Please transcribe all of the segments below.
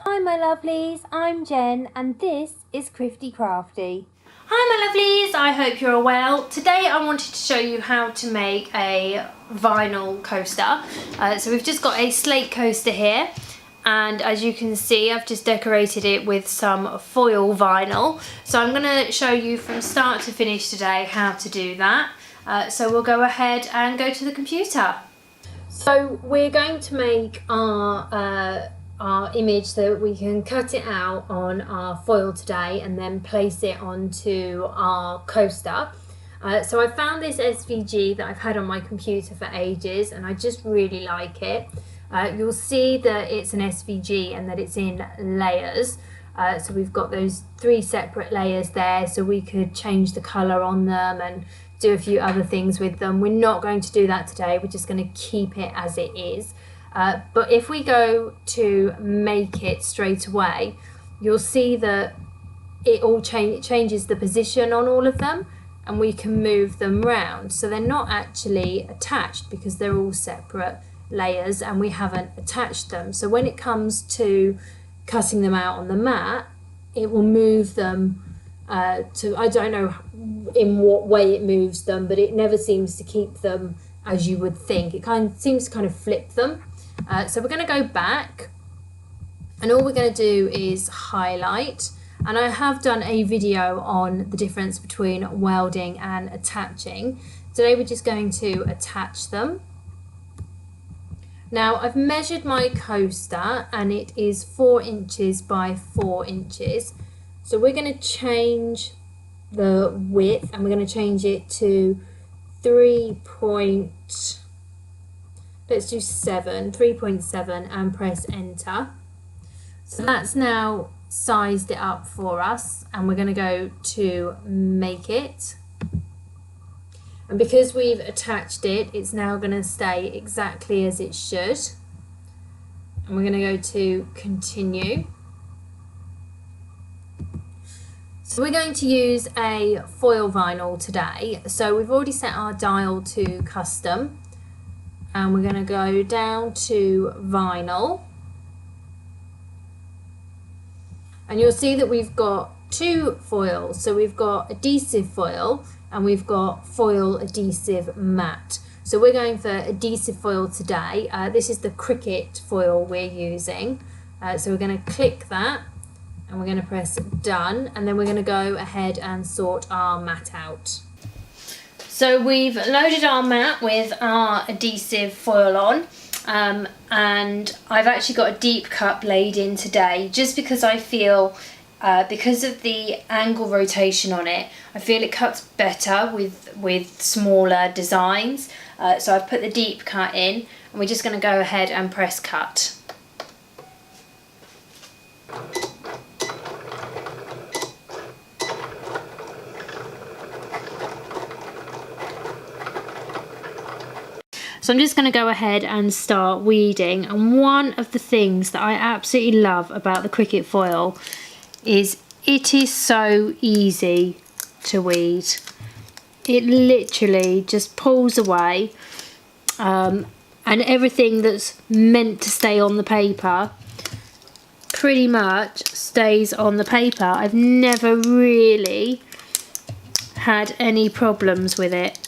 Hi my lovelies, I'm Jen and this is Crifty Crafty. Hi my lovelies, I hope you're well. Today I wanted to show you how to make a vinyl coaster. So we've just got a slate coaster here, and as you can see I've just decorated it with some foil vinyl. So I'm going to show you from start to finish today how to do that. So we'll go ahead and go to the computer. So we're going to make our image so that we can cut it out on our foil today and then place it onto our coaster. So I found this SVG that I've had on my computer for ages and I just really like it. You'll see that it's an SVG and that it's in layers. So we've got those 3 separate layers there, so we could change the colour on them and do a few other things with them. We're not going to do that today, we're just going to keep it as it is. But if we go to make it straight away, you'll see that it all changes the position on all of them, and we can move them round. So they're not actually attached because they're all separate layers and we haven't attached them. So when it comes to cutting them out on the mat, it will move them to, I don't know in what way it moves them, but it never seems to keep them as you would think. It seems to kind of flip them. So we're going to go back, and all we're going to do is highlight, and I have done a video on the difference between welding and attaching. Today we're just going to attach them. Now I've measured my coaster and it is 4 inches by 4 inches. So we're going to change the width and we're going to change it to 3.7 and press enter. So that's now sized it up for us, and we're going to go to make it. And because we've attached it, it's now going to stay exactly as it should. And we're going to go to continue. So we're going to use a foil vinyl today. So we've already set our dial to custom, and we're going to go down to vinyl. And you'll see that we've got 2 foils. So we've got adhesive foil and we've got foil adhesive matte. So we're going for adhesive foil today. This is the Cricut foil we're using. So we're going to click that and we're going to press done, and then we're going to go ahead and sort our mat out. So we've loaded our mat with our adhesive foil on, and I've actually got a deep cut laid in today just because I feel because of the angle rotation on it, I feel it cuts better with smaller designs. So I've put the deep cut in, and we're just going to go ahead and press cut. So I'm just going to go ahead and start weeding, and one of the things that I absolutely love about the Cricut foil is it is so easy to weed. It literally just pulls away, and everything that's meant to stay on the paper pretty much stays on the paper. I've never really had any problems with it.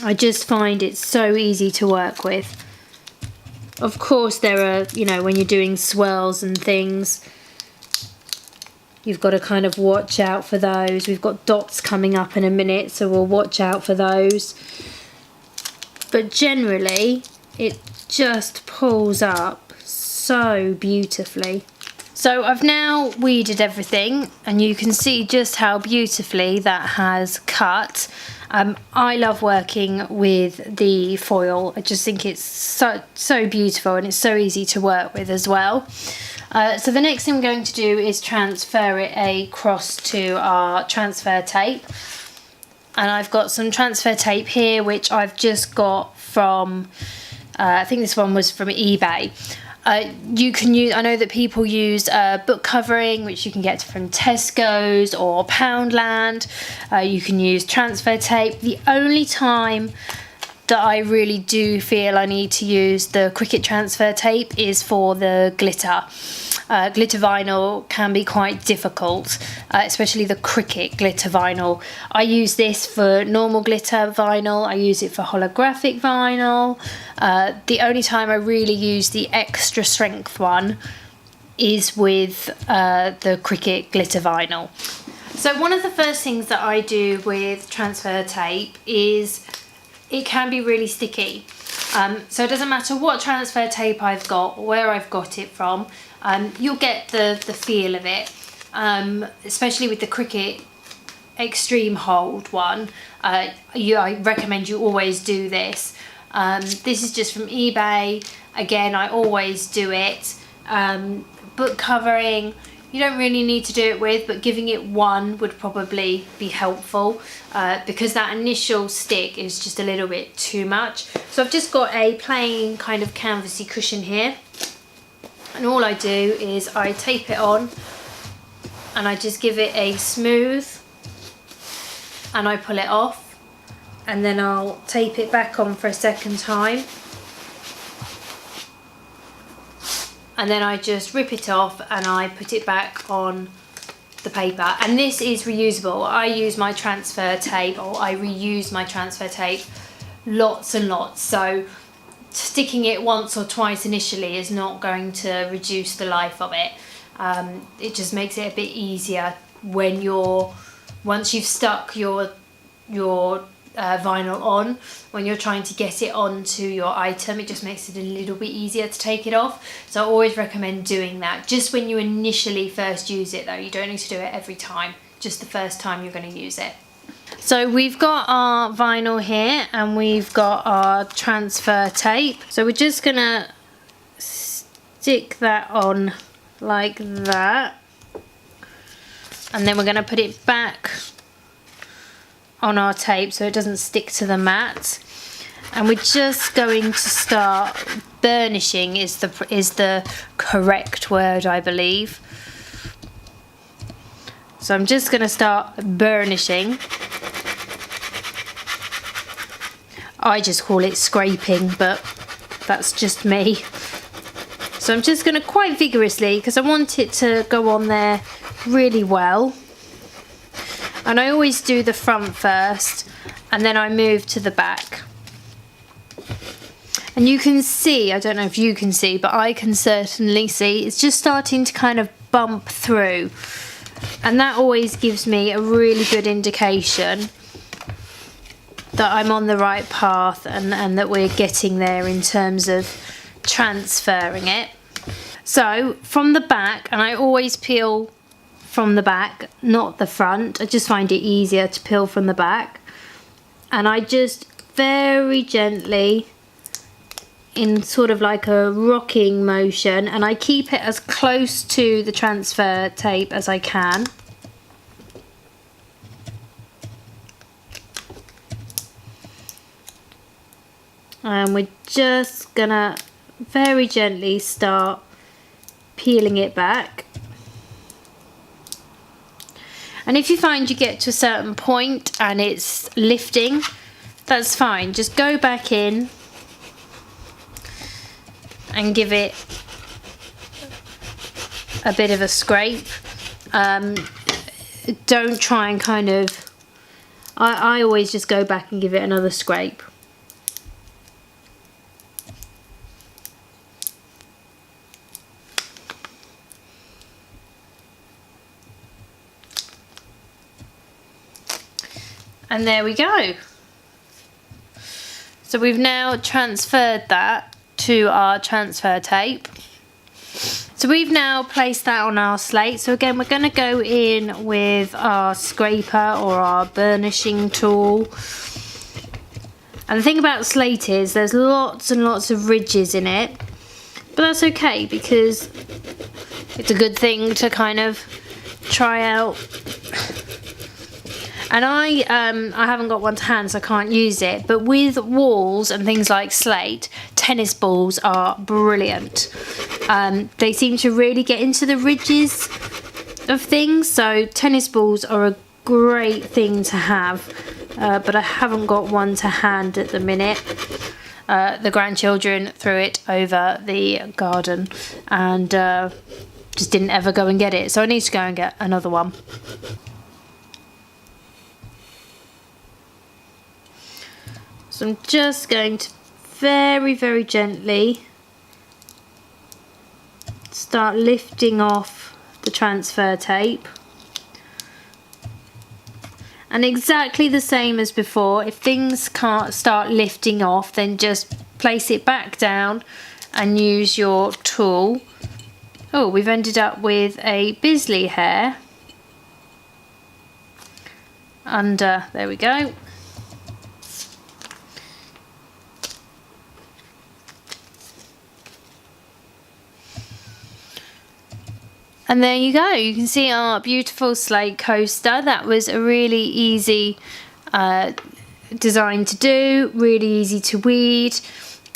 I just find it so easy to work with. Of course there are, you know, when you're doing swirls and things, you've got to kind of watch out for those. We've got dots coming up in a minute, so we'll watch out for those. But generally, it just pulls up so beautifully. So I've now weeded everything, and you can see just how beautifully that has cut. I love working with the foil. I just think it's so beautiful, and it's so easy to work with as well. So the next thing I'm going to do is transfer it across to our transfer tape. And I've got some transfer tape here which I've just got from, I think this one was from eBay. You can use, I know that people use book covering, which you can get from Tesco's or Poundland. You can use transfer tape. The only time that I really do feel I need to use the Cricut transfer tape is for the glitter. glitter vinyl can be quite difficult, especially the Cricut glitter vinyl. I use this for normal glitter vinyl, I use it for holographic vinyl. The only time I really use the extra strength one is with the Cricut glitter vinyl. So one of the first things that I do with transfer tape is it can be really sticky. So it doesn't matter what transfer tape I've got or where I've got it from, you'll get the feel of it, especially with the Cricut Extreme Hold one. I recommend you always do this. This is just from eBay. Again, I always do it. Book covering, you don't really need to do it with, but giving it one would probably be helpful because that initial stick is just a little bit too much. So I've just got a plain kind of canvasy cushion here, and all I do is I tape it on and I just give it a smooth and I pull it off, and then I'll tape it back on for a second time. And then I just rip it off and I put it back on the paper. And this is reusable. I use my transfer tape, or I reuse my transfer tape lots and lots. So sticking it once or twice initially is not going to reduce the life of it. It just makes it a bit easier when once you've stuck your vinyl on, when you're trying to get it onto your item, it just makes it a little bit easier to take it off. So I always recommend doing that just when you initially first use it though. You don't need to do it every time, just the first time you're going to use it. So we've got our vinyl here and we've got our transfer tape, so we're just gonna stick that on like that, and then we're going to put it back on our tape so it doesn't stick to the mat, and we're just going to start burnishing is the correct word, I believe. So I'm just going to start burnishing. I just call it scraping, but that's just me. So I'm just going to quite vigorously, because I want it to go on there really well. And I always do the front first, and then I move to the back. And you can see, I don't know if you can see, but I can certainly see, it's just starting to kind of bump through. And that always gives me a really good indication that I'm on the right path and that we're getting there in terms of transferring it. So from the back, and I always peel from the back, not the front. I just find it easier to peel from the back, and I just very gently, in sort of like a rocking motion, and I keep it as close to the transfer tape as I can. And we're just gonna very gently start peeling it back. And if you find you get to a certain point and it's lifting, that's fine. Just go back in and give it a bit of a scrape. Don't try and kind of... I always just go back and give it another scrape. And there we go. So we've now transferred that to our transfer tape. So we've now placed that on our slate. So again, we're going to go in with our scraper or our burnishing tool. And the thing about slate is there's lots and lots of ridges in it. But that's okay, because it's a good thing to kind of try out. And I haven't got one to hand, so I can't use it. But with walls and things like slate, tennis balls are brilliant. They seem to really get into the ridges of things. So tennis balls are a great thing to have. But I haven't got one to hand at the minute. The grandchildren threw it over the garden. And just didn't ever go and get it. So I need to go and get another one. So I'm just going to very, very gently start lifting off the transfer tape. And exactly the same as before, if things can't start lifting off, then just place it back down and use your tool. Oh, we've ended up with a Bisley hair under, there we go. And there you go, you can see our beautiful slate coaster. That was a really easy design to do, really easy to weed.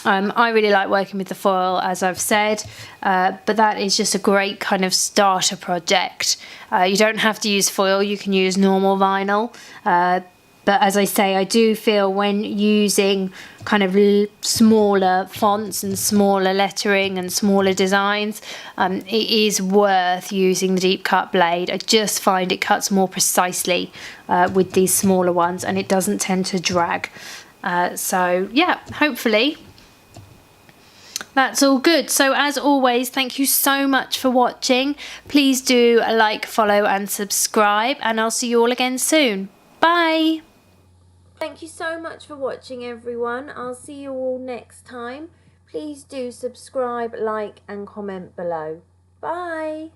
I really like working with the foil, as I've said, but that is just a great kind of starter project. You don't have to use foil, you can use normal vinyl. But as I say, I do feel when using kind of smaller fonts and smaller lettering and smaller designs, it is worth using the deep cut blade. I just find it cuts more precisely with these smaller ones, and it doesn't tend to drag. So yeah, hopefully that's all good. So as always, thank you so much for watching. Please do like, follow and subscribe, and I'll see you all again soon. Bye! Thank you so much for watching, everyone. I'll see you all next time. Please do subscribe, like and comment below. Bye!